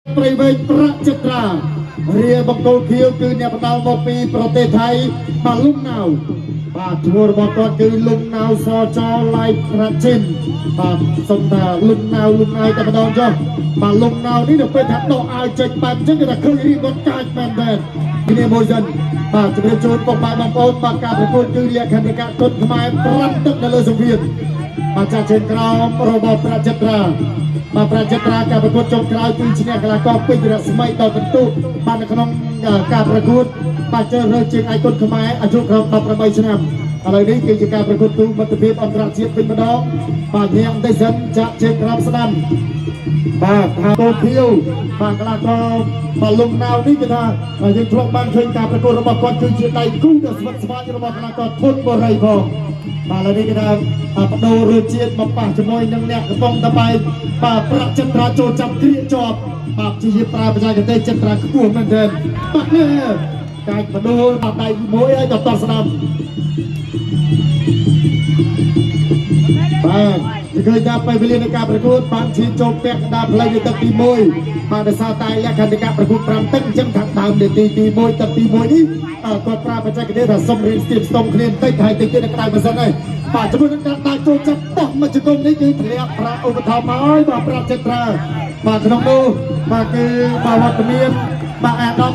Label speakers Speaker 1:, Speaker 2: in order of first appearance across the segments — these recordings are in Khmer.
Speaker 1: ប្រិវេទប្រចិត្រារាបង្គោលខៀវគឺអ្នកផ្ដាល់មកពីប្រទេសថៃបាទលំណៅបាទឈ្មោះរបស់គាត់គឺលំណៅសចឡៃប្រាជិនបាទសុំថាលំណៅតែម្ដងចុះបាទលំណៅនេះទៅពេលថាដកឲ្យចេញបែបអញ្ចឹងគេថាឃើញរៀបគាត់កាចមែនទេនេះមួយសិនបាទជម្រាបជូនពុកម៉ែបងប្អូនបាទការប្រកួតគឺលក្ខណៈគុណខ្មែរ5ទឹកនៅលើសង្វៀនបាទចាស់ជើងក្រោមរបស់ប្រចិត្រាបាទប្រចិត្រាការប្រកួតចុងក្រោយគឺឈ្នះកីឡាករពេជ្ររស្មីដល់បន្ទុកបាទនៅក្នុងការប្រកួតបាទជើងរើសជាងឯកគុណខ្មែរអាយុក្រោម18ឆ្នាំឥឡូវនេះគឺជាការប្រកួតទូមិត្តភាពអន្តរជាតិវិញម្ដងបាទញ៉ាំទេសិនចាក់ជើងក្រោមស្ដាំបាទថាកូនភៀវបាទកីឡាករបាទលំណៅនេះគឺថាយើងធ្លាប់បានឃើញការប្រកួតរបស់គាត់គឺជាដៃគូដ៏ស្វិតស្វាញរបស់កីឡាករធុនបរិយផងបាទឥឡូវនេះគឺថាបដូររសជាតិមកប៉ះជាមួយនឹងអ្នកកំពុងតែបែកបាទប្រចិត្រាចូលចាប់គ្រាជាប់បាទជាប្រើបច្ចេកទេសចិត្រាខ្ពស់មែនទែនបាទនេះកាច់បដូរបាទដៃមួយឲ្យដល់តស្ដាំបាទគឺឃើញថាពេលវេលានៃការប្រកួតបានឈានចូលពាក់កណ្ដាលផ្លូវនៃទឹកទី1បាទដោយសារតែលក្ខណៈការប្រកួត5ទឹកអញ្ចឹងខាងដើមនាទីទី1ទឹកទី1នេះគាត់ប្រើបច្ចេកទេសថាសុំរៀនស្ទាបស្ទង់គ្នាបន្តិចហើយតិចទៀតនៅក្តៅមិនសិនហើយបាទជាមួយនឹងការដាក់ចូលចាប់បោះមកជង្គង់នេះគឺធ្លាក់ប្រាក់ឧបត្ថម្ភឲ្យបាទប្រាប់ចិត្រាបាទក្នុងនោះបាទគឺបាទវត្តមានបាទអាដាម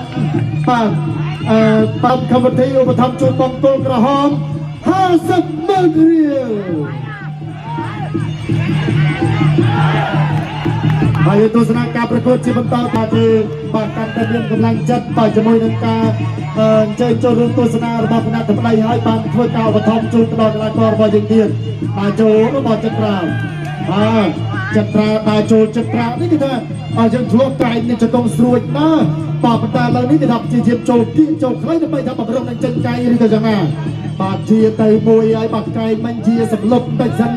Speaker 1: បាទតាមកម្មវិធីឧបត្ថម្ភជូនបងប្អូនក្រហម50,000 រៀលហើយទស្សនកិច្ចការប្រកួតជាបន្តបាទគឺបាទកាន់តែមានកម្លាំងចិត្តបាទជាមួយនឹងការអញ្ជើញចូលរួមទស្សនារបស់គណៈតម្លៃហើយបានធ្វើការឧបត្ថម្ភជូនដល់កីឡាកររបស់យើងទៀតបាទចូលរបស់ចិត្រាបាទចិត្រាបាទចូលចិត្រានេះគឺថាយើងធ្លាប់តែនឹងចង្គង់ស្រួចណាបាទប៉ុន្តែឥឡូវនេះគឺថាជាជាចូលគៀកចូលខ្លីដើម្បីថាបំរុងនឹងចិនកាយឬក៏យ៉ាងណាបាទជាទៅមួយហើយបាទកែងមិនជាសម្លុបតិចសិន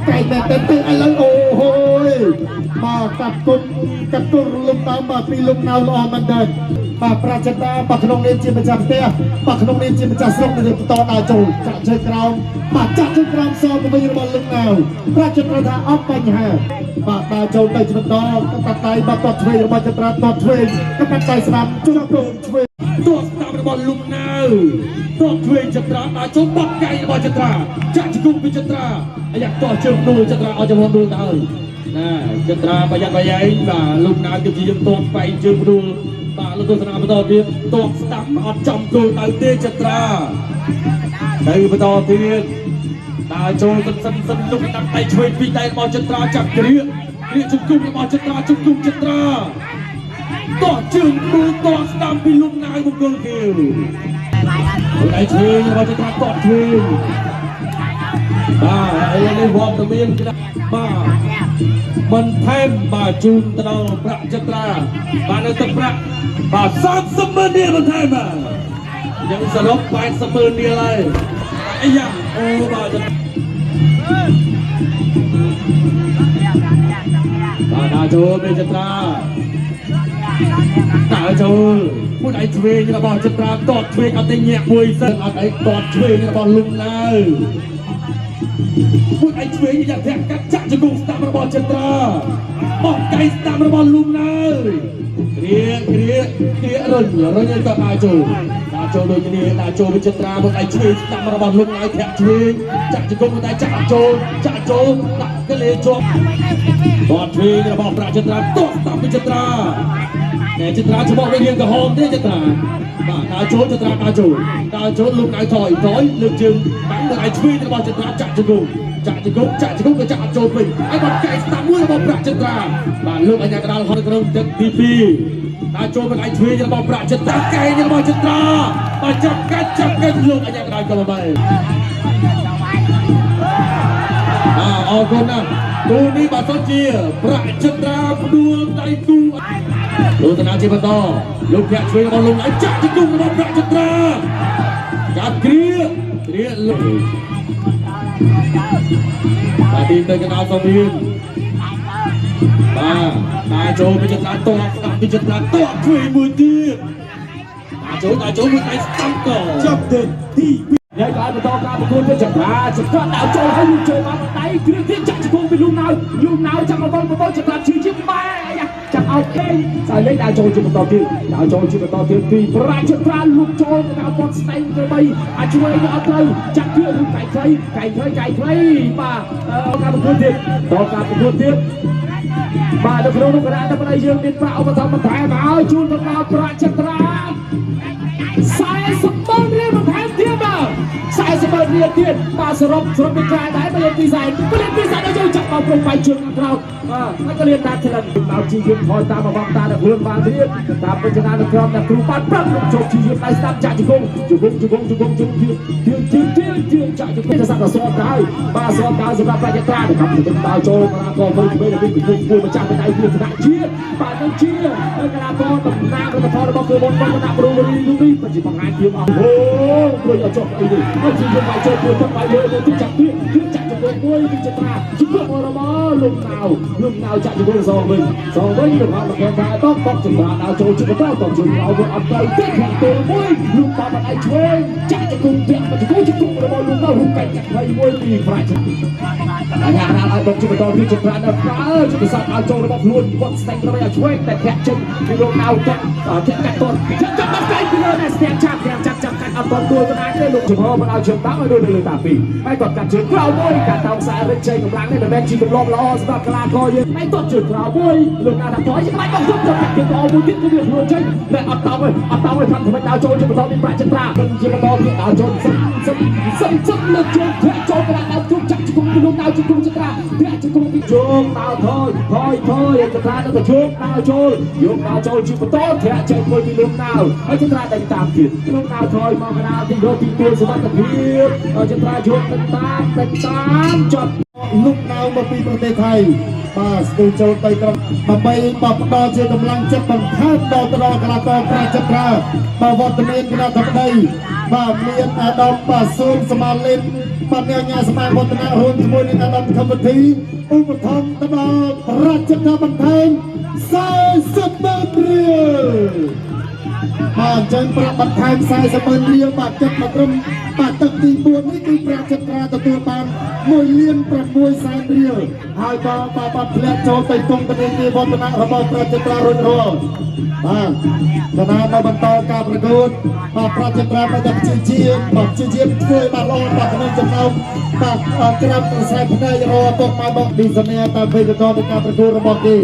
Speaker 1: កែងតែទៅឥឡូវអូហូយបាទកាត់គុណលំតាមបាទពីលំណៅល្អមែនទេបាទប្រចិត្រាបាទក្នុងនាមជាម្ចាស់ផ្ទះបាទក្នុងនាមជាម្ចាស់ស្រុកនៅបន្តដើរចូលចាក់ជើងក្រោមបាទចាក់ជើងក្រោមសងទៅវិញរបស់លំណៅប្រចិត្រាថាអត់បញ្ហាបាទដើរចូលទៅបន្តកាត់ដៃបាទតឆ្វេងរបស់ចិត្រាតឆ្វេងកាត់ដៃស្ដាំជុំព្រមឆ្វេងតស្ដាំរបស់លំណៅតឆ្វេងចិត្រាដើរចូលបាត់កែងរបស់ចិត្រាចាក់ជង្គង់ពីចិត្រាអាយ៉ាតជើងដួលចិត្រាឲ្យចំហដួលទៅហើយណាចិត្រាប្រយ័ត្នប្រយែងបាទលំណៅគឺជាយើងតស្បែកជើងដួលបាទលោកទស្សនាបន្តទៀតតស្ដាំអត់ចំគោលដៅទេចិត្រាទៅបន្តទៀតដើរចូលសិនលុកដាក់ដៃឆ្វេងពីដៃរបស់ចិត្រាចាប់គ្រាជង្គង់របស់ចិត្រាជង្គង់ចិត្រាតជើងដួលតស្ដាំពីលំណៅមង្គលគៀវដៃឆ្វេងរបស់ចិត្រាតឆ្វេងបាទឥឡូវនេះវត្តមានបាទមិនថែមបាទជូនទៅដល់ប្រាក់ចិត្រាបាទនៅទឹកប្រាក់បាទ30,000 រៀលបន្ថែមបាទយ៉ាងសរុប80,000 រៀលហើយអាយ៉ាអូបាទដើរចូលពីចិត្រាដើរចូលមួយដៃឆ្វេងរបស់ចិត្រាតឆ្វេងអត់ទេញាក់មួយសិនអត់អីតឆ្វេងរបស់លំណៅមួយដៃឆ្វេងយ៉ាងធាក់កាត់ចាក់ជង្គង់ស្ដាំរបស់ចិត្រាបោះកៃស្ដាំរបស់លំណៅគ្រារុញឲ្យក៏ដើរចូលដូចគ្នាដើរចូលពីចិត្រាមួយដៃឆ្វេងស្ដាំរបស់លំណៅធាក់ឆ្វេងចាក់ជង្គង់មួយដៃចាក់ចូលដាក់កលេជាប់បោះឆ្វេងរបស់ប្រាក់ចិត្រាតស្ដាំពីចិត្រាតែចិត្រាច្បោះដូចរៀងក្រហមទេចិត្រាបាទដើរចូលចិត្រាដើរចូលលំណៅថយលើកជើងបាំងមួយដៃឆ្វេងរបស់ចិត្រាចាក់ជង្គង់ក៏ចាក់អត់ចូលវិញហើយបាត់កែស្ដាំមួយរបស់ប្រាក់ចិត្រាបាទលោកអញ្ញាកដាលហត់ក្រុមទឹកទី2ដើរចូលមួយដៃឆ្វេងរបស់ប្រាក់ចិត្រាកែរបស់ចិត្រាបាទចាប់កាច់លោកអញ្ញាកដាលក៏បែបអរគុណណាស់ទូនេះបាទសុជាប្រាក់ចិត្រាផ្ដួលដៃគូលោកតាជាបន្តលោកធាក់ឆ្វេងរបស់លោកឲ្យចាក់ជង្គង់របស់ប្រាក់ចិត្រាកាត់គ្រាលោកបាទទីទៅកណ្ដាលសងមានបាទដើរចូលពីចិត្រាតស្ដាំពីចិត្រាតឆ្វេងមួយទៀតដើរចូលមួយដៃស្ដាំក៏ចាប់ទៅទីហើយក៏បន្តការប្រកួតទៅចិត្រាដើរចូលហើយលុបចូលមកដៃគ្រាទៀតចាក់ជង្គង់ពីលំណៅចាំមកបន្តចិត្រាឈឺជាបែអាយ៉ាចាក់
Speaker 2: ao kênh giải lấy đào trôi chưa một tàu tiền đào trôi chưa một tàu tiền vì ra chân ra lục trôi cái đào bọt stay người bay chui nhỏ cây chắc kia được cày thấy mà cả một phương tiện có cả một phương tiện mà được đâu cái đào đây dương điện vào mà thằng mình thải báo chui một tàu ra chân ra sai sắp bơm lên một tháng tiếp mà sai sắp bơm liên tiền mà sờ rộp bị cài đấy bây giờ đi giải đã chơi chặt vào vùng phải trường nào nóก็เรียนการเฉลิมเราชีวิตคอยตามมาบังตาเพื่อนมาเรียนตามเป็นชนะครองแต่ครูปั้นปั้นจบชีวิตไปสตาร์จ่าจุกงจ่าจุกงจะสั่งสอนได้มาสอนได้สำหรับประชาชนนะครับเป็นดาวโจมมาก็ไม่ได้วิ่งพูดมาจากในพูดขนาดเชียร์ป่านนั้นเชียร์กระดาษบอลแบบหน้ากระดาษบอลคือบอลกระดาษบอลลูกนี้ปัจจุบันงานเกี่ยวเอาโอ้โหเอาจบไอ้นี่เอาชีวิตไปจบเพื่อนไปเลยที่จับที่จับจุกงด้วยที่จะตาจุกงมรมลุงnào chạy cho quân so với được họ là kẻ thà tốt chừng là nào trôi chưa có còn chừng nào vừa ập đây tiếp hàng từ mũi luôn bao bạn ai chơi chạy cho cùng tiền mà chỉ cùng là bao luôn đâu hùng cảnh chạy hay mũi thì phải nhà nào ai bật chưa có đi chừng là nó phá chừng sao nào trôi nó bọc luôn quật xanh nó bây giờ chơiแต่แขกchừng thì luôn nào chắcแขกตัวchắc bắt cái kia này xem chắc cạnh ập toàn đuôi cái này lên lục chừng họ mà nào chừng tám ở đuôiเลยตาปีไม่กดกัดchừngเราmũiกัดตามสายเล่นchơiกับล้างเนี่ยแต่แม่ชีกับล้อมล้อสำหรับกลาคอยไม่ต้นจุดเราบุยลุงนาถอยใช่ไหมต้องยุบจะแข่งต่อบุญที่จะเดือดร้อนใช่และอัดเตาไว้ทำทำไมดาวโจนจะมาต่อมีปราชญ์ตราเป็นจะมาต่อที่ดาวโจนซ้ำเลือกโจนแพ้โจนกระดาษดาวจุกจักจุกุมลุงดาวจุกุมจะตราแพ้จุกุมโจนดาวถอยจะตราแล้วก็โจนดาวโจนยกดาวโจนจุกุมโต้แพ้ใจคุยมีลุงดาวให้จะตราแต่งตามกินลุงดาวถอยมากระดาษที่โยนที่ตัวสวัสดิ์เพียบจะตราโจนแต่งตามจบลุงดาวมาปีประเทศไทยมาสตูโจไปตรงมาไปปรับดอเชื่อกำลังจะบังคับดอตรอกระตอประจักรามาวัดเมียนกระทำได้มาเมียนอาดอมมาซูนสมาลินมาเนียงานสมาวัฒนาหุ่นสมุนอาดอมคำวัตีอุปถัมภ์ตบประจักราบันเทิงสายสุดเรียวมาเจนประบันเทิงสายสมุนเรียวบาดเจ็บมากรุมบาดตะตีบวนนี่คือประจักราตัวปานมวยเลี้ยนประมวยสายเรียวหายมาปัดเลี้ยโจไปตรงประเด็นที่วัฒนาระบบประจักรารุ่นโรคณะมาบรรเทาการประกวดมาประจักรามาจากจีเจียมช่วยมาลองมาขนมจำนำมากราบสายพนัยรอตกมาบอกดีเสน่ห์ตามเพลงกรในการประกวดระบบดี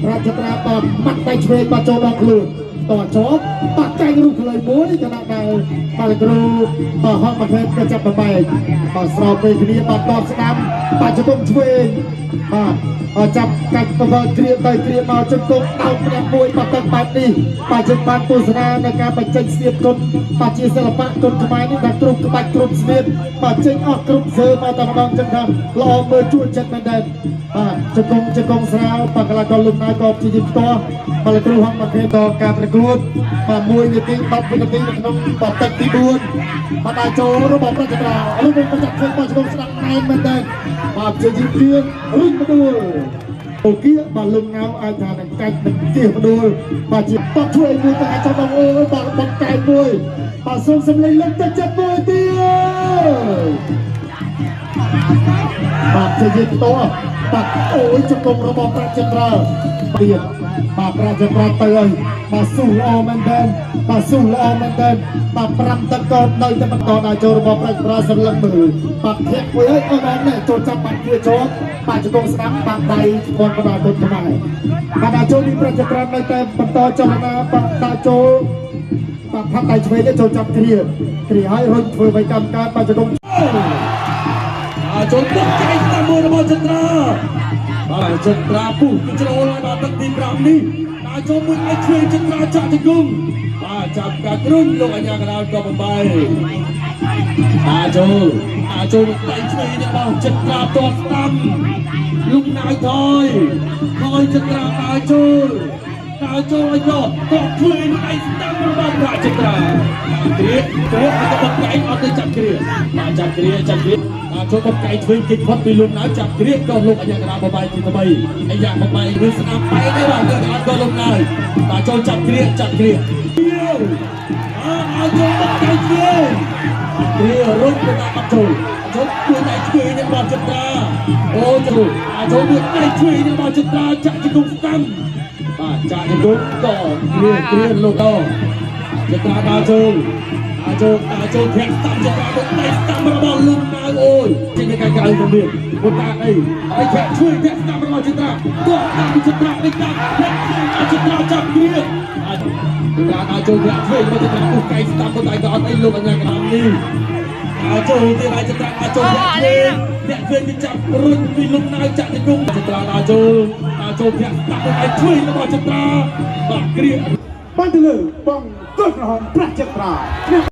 Speaker 2: ประจักรามามัดไปช่วยมาโจลองคลูต่อจบปักใจรูปเลยมุ้ยขณะใดมาเลยกรูมาห้องมาเทปกระจับไปมาสอบไปคดีมาตอบสนามมาจะต้องช่วยมาจับกันตัวเคลียร์ไปเคลียร์มาจนตกเอาเปลี่ยนมวยมาตั้งปาร์ตี้มาจนปานตัวสนามในการไปเจงเสียบกลมาเชียร์ศิลปะกลทำไมนี่แบบกลุ่มกบฏกลุ่มเสียบมาเจงออกกลุ่มเสือมาตะบังจังทำลองมือช่วยจัดแมนเดนจะกงสาวปากกาลากรลุมนายกอบจีจิตตัวมาเลยกรูห้องมาเทปต่อการประกวดมามวยในทีบัตรในทีขนมปอบตัดที่บุญมาตาโจระบบราชการลูกบอลมาจากเชียงใหม่จะกงสนามในแมนเดนมาเชียร์ยิงเพียงรุ่งมาดูโอเคมาลุงเงาอาจารย์กันเป็นเกี่ยวมาดูมาจีบต้องช่วยมือแต่อาจารย์บอกไก่มวยมาส่งสำเร็จแล้วจะจับมวยเดียวมาเชียร์ยิงตัวปัดโอ้ยจะกงระบบราชการเปลี่ยนมาประจักษ์เตยมาสู้ละอมันเดินมาปรำตะกอนในตะบันตอนอาโจรบประจักษ์สลังมือปัดเทียบไว้ก็น้องเนี่ยโจจับปัดเพื่อโจปัดจะตรงสนามปัดใดบอลกระดาษบนทำไมปัดอาโจนี่ประจักษ์ในแต่บันตอนจนาปัดอาโจปัดพัดไตช่วยได้โจจับเคลียร์ให้รุ่นเพื่อไปกำการปัดจะตรงอาโจตกใจตามมือระบบจักรจักราผู้จะโอนมาตัดทีมรำนี้นายจอมมือไอ้ช่วยจักราจักรกุมมาจับกระรุ่นลงอันยากระดานก็ไปอาโจไอ้ช่วยเนี่ยเราจักราตัวตั้มลุงนายถอยจักราอาโจไอ้ยอดก็ช่วยไอ้ตั้มระบบจักราเกลียอาจจะบอกไก่เอาไปจับเกลียโชว์กับไก่ช่วยกินพอดไปลุมน้ำจับเรียกก็ลงอันยังกระดาษใบที่ทำไมไอ้ยางทำไมหรือสนามไปได้บ้างเดินอันก็ลงได้ตาโจจับเรียกเดียวอาโจกับไก่เดียวรุ่งเป็นอาโจด้วยไก่ช่วยเนี่ยบอลจัตราโอ้จูอาโจด้วยไก่ช่วยเนี่ยบอลจัตราจับจิกุมตั้ม ចាក់ទៅក៏គ្រៀនលោកតចត្រាតាជើងតាជើងធាក់ស្តាប់ចត្រាទៅដៃស្តាប់របស់លោកណៅអូយចេញទៅកាយក្រៅទៅទៀតពុតាអីធាក់ជួយធាក់ស្តាប់របស់ចត្រាក៏តាមចត្រានេះតាមចត្រាចាប់គ្រៀនចត្រាតាជើងធាក់ជួយមកចត្រាពុះកាយស្តាប់ពុតឯក៏អត់អីលោកអញ្ញាកណ្ដាលនេះតាជើងទៀតហើយចត្រាតាជើងធាក់គ្រៀនចាប់រុញពីលោកណៅចាក់ទៅគុំចត្រាតាជើងធាក់ស្តាប់ទៅឯជួយរបស់ចត្រាបាទគ្រៀន
Speaker 1: បានទៅលើបងកូនក្រហមប្រាក់ចត្រា